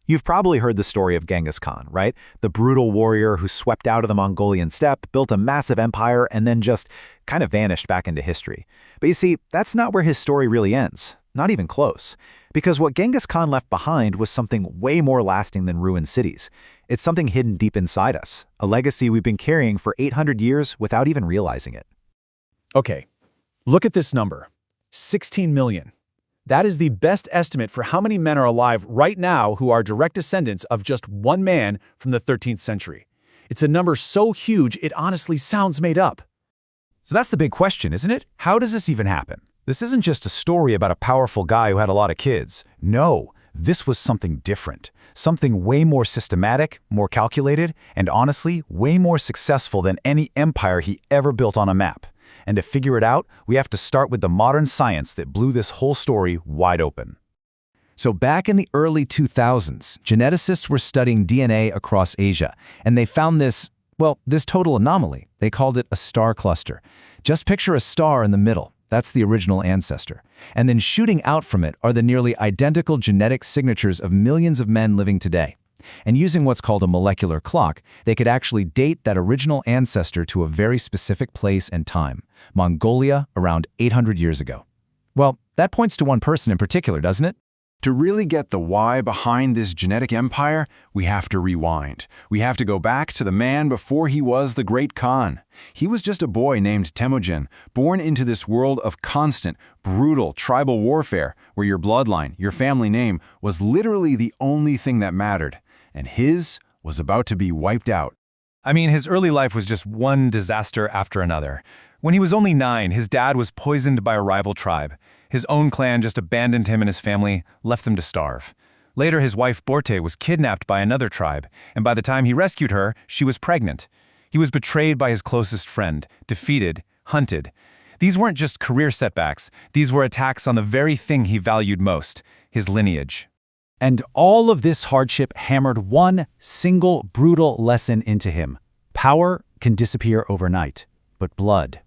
You've probably heard the story of Genghis Khan, right? The brutal warrior who swept out of the Mongolian steppe, built a massive empire, and then just kind of vanished back into history. But you see, that's not where his story really ends. Not even close. Because what Genghis Khan left behind was something way more lasting than ruined cities. It's something hidden deep inside us, a legacy we've been carrying for 800 years without even realizing it. Okay, look at this number, 16 million. That is the best estimate for how many men are alive right now who are direct descendants of just one man from the 13th century. It's a number so huge it honestly sounds made up. So that's the big question, isn't it? How does this even happen? This isn't just a story about a powerful guy who had a lot of kids. No, this was something different. Something way more systematic, more calculated, and honestly, way more successful than any empire he ever built on a map. And to figure it out, we have to start with the modern science that blew this whole story wide open. So back in the early 2000s, geneticists were studying DNA across Asia, and they found this total anomaly. They called it a star cluster. Just picture a star in the middle. That's the original ancestor. And then shooting out from it are the nearly identical genetic signatures of millions of men living today. And using what's called a molecular clock, they could actually date that original ancestor to a very specific place and time, Mongolia, around 800 years ago. Well, that points to one person in particular, doesn't it? To really get the why behind this genetic empire, we have to rewind. We have to go back to the man before he was the great Khan. He was just a boy named Temujin, born into this world of constant, brutal tribal warfare, where your bloodline, your family name, was literally the only thing that mattered. And his was about to be wiped out. I mean, his early life was just one disaster after another. When he was only 9, his dad was poisoned by a rival tribe. His own clan just abandoned him and his family, left them to starve. Later, his wife Borte was kidnapped by another tribe, and by the time he rescued her, she was pregnant. He was betrayed by his closest friend, defeated, hunted. These weren't just career setbacks, these were attacks on the very thing he valued most, his lineage. And all of this hardship hammered one single brutal lesson into him. Power can disappear overnight, but blood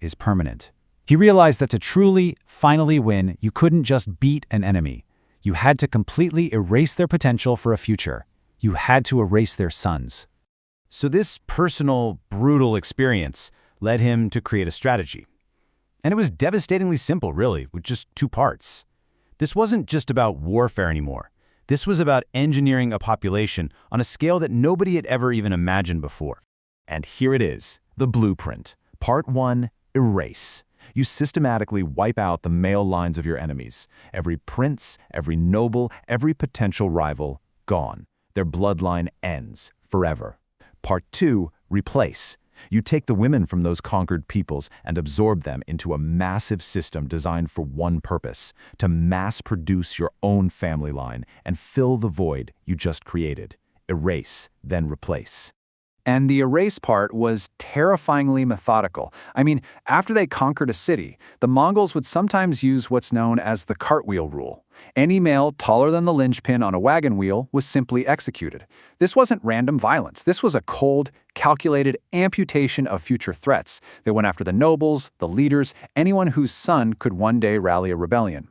is permanent. He realized that to truly, finally win, you couldn't just beat an enemy. You had to completely erase their potential for a future. You had to erase their sons. So this personal, brutal experience led him to create a strategy. And it was devastatingly simple, really, with just 2 parts. This wasn't just about warfare anymore. This was about engineering a population on a scale that nobody had ever even imagined before. And here it is, the blueprint. Part 1, erase. You systematically wipe out the male lines of your enemies. Every prince, every noble, every potential rival, gone. Their bloodline ends forever. Part 2, replace. You take the women from those conquered peoples and absorb them into a massive system designed for one purpose, to mass produce your own family line and fill the void you just created. Erase, then replace. And the erase part was terrifyingly methodical. I mean, after they conquered a city, the Mongols would sometimes use what's known as the cartwheel rule. Any male taller than the linchpin on a wagon wheel was simply executed. This wasn't random violence. This was a cold, calculated amputation of future threats. They went after the nobles, the leaders, anyone whose son could one day rally a rebellion.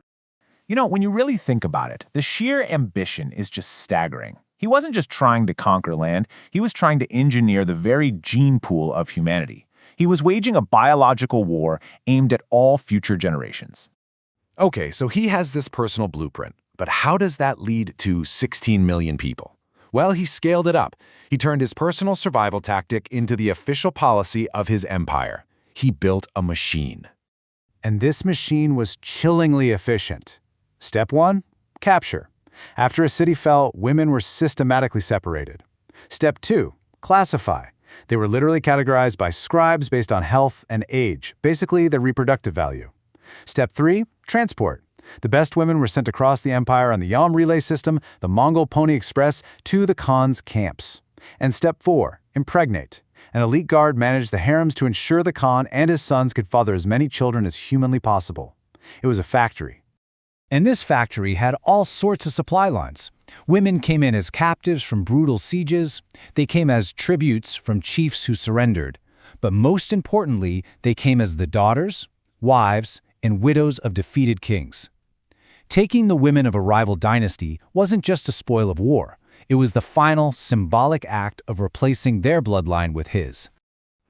You know, when you really think about it, the sheer ambition is just staggering. He wasn't just trying to conquer land, he was trying to engineer the very gene pool of humanity. He was waging a biological war aimed at all future generations. Okay, so he has this personal blueprint, but how does that lead to 16 million people? Well, he scaled it up. He turned his personal survival tactic into the official policy of his empire. He built a machine. And this machine was chillingly efficient. Step 1, capture. After a city fell, women were systematically separated. Step 2, classify. They were literally categorized by scribes based on health and age, basically their reproductive value. Step 3, transport. The best women were sent across the empire on the Yam relay system, the Mongol Pony Express, to the Khan's camps. And Step 4, impregnate. An elite guard managed the harems to ensure the Khan and his sons could father as many children as humanly possible. It was a factory. And this factory had all sorts of supply lines. Women came in as captives from brutal sieges. They came as tributes from chiefs who surrendered. But most importantly, they came as the daughters, wives, and widows of defeated kings. Taking the women of a rival dynasty wasn't just a spoil of war. It was the final, symbolic act of replacing their bloodline with his.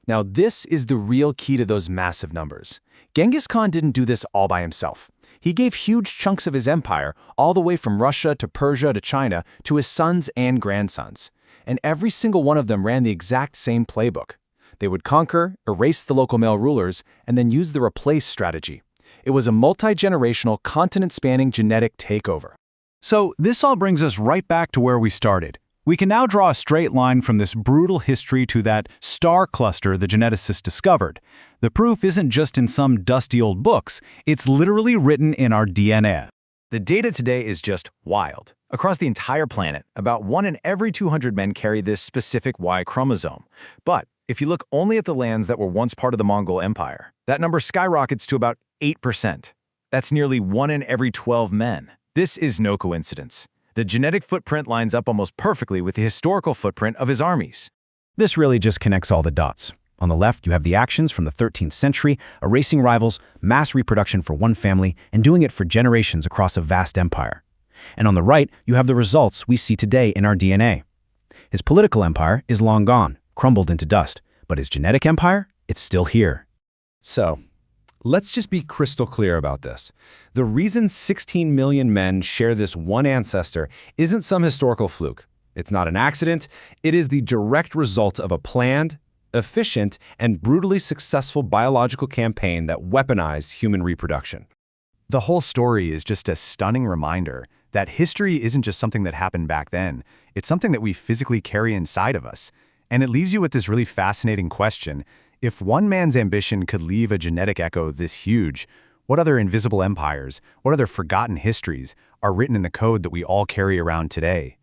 Now, this is the real key to those massive numbers. Genghis Khan didn't do this all by himself. He gave huge chunks of his empire, all the way from Russia to Persia to China, to his sons and grandsons. And every single one of them ran the exact same playbook. They would conquer, erase the local male rulers, and then use the replace strategy. It was a multi-generational, continent-spanning genetic takeover. So this all brings us right back to where we started. We can now draw a straight line from this brutal history to that star cluster the geneticists discovered. The proof isn't just in some dusty old books, it's literally written in our DNA. The data today is just wild. Across the entire planet, about 1 in every 200 men carry this specific Y chromosome. But if you look only at the lands that were once part of the Mongol Empire, that number skyrockets to about 8%. That's nearly 1 in every 12 men. This is no coincidence. The genetic footprint lines up almost perfectly with the historical footprint of his armies. This really just connects all the dots. On the left, you have the actions from the 13th century, erasing rivals, mass reproduction for one family, and doing it for generations across a vast empire. And on the right, you have the results we see today in our DNA. His political empire is long gone, crumbled into dust, but his genetic empire, it's still here. So, let's just be crystal clear about this. The reason 16 million men share this one ancestor isn't some historical fluke. It's not an accident. It is the direct result of a planned, efficient, and brutally successful biological campaign that weaponized human reproduction. The whole story is just a stunning reminder that history isn't just something that happened back then. It's something that we physically carry inside of us. And it leaves you with this really fascinating question. If one man's ambition could leave a genetic echo this huge, what other invisible empires, what other forgotten histories are written in the code that we all carry around today?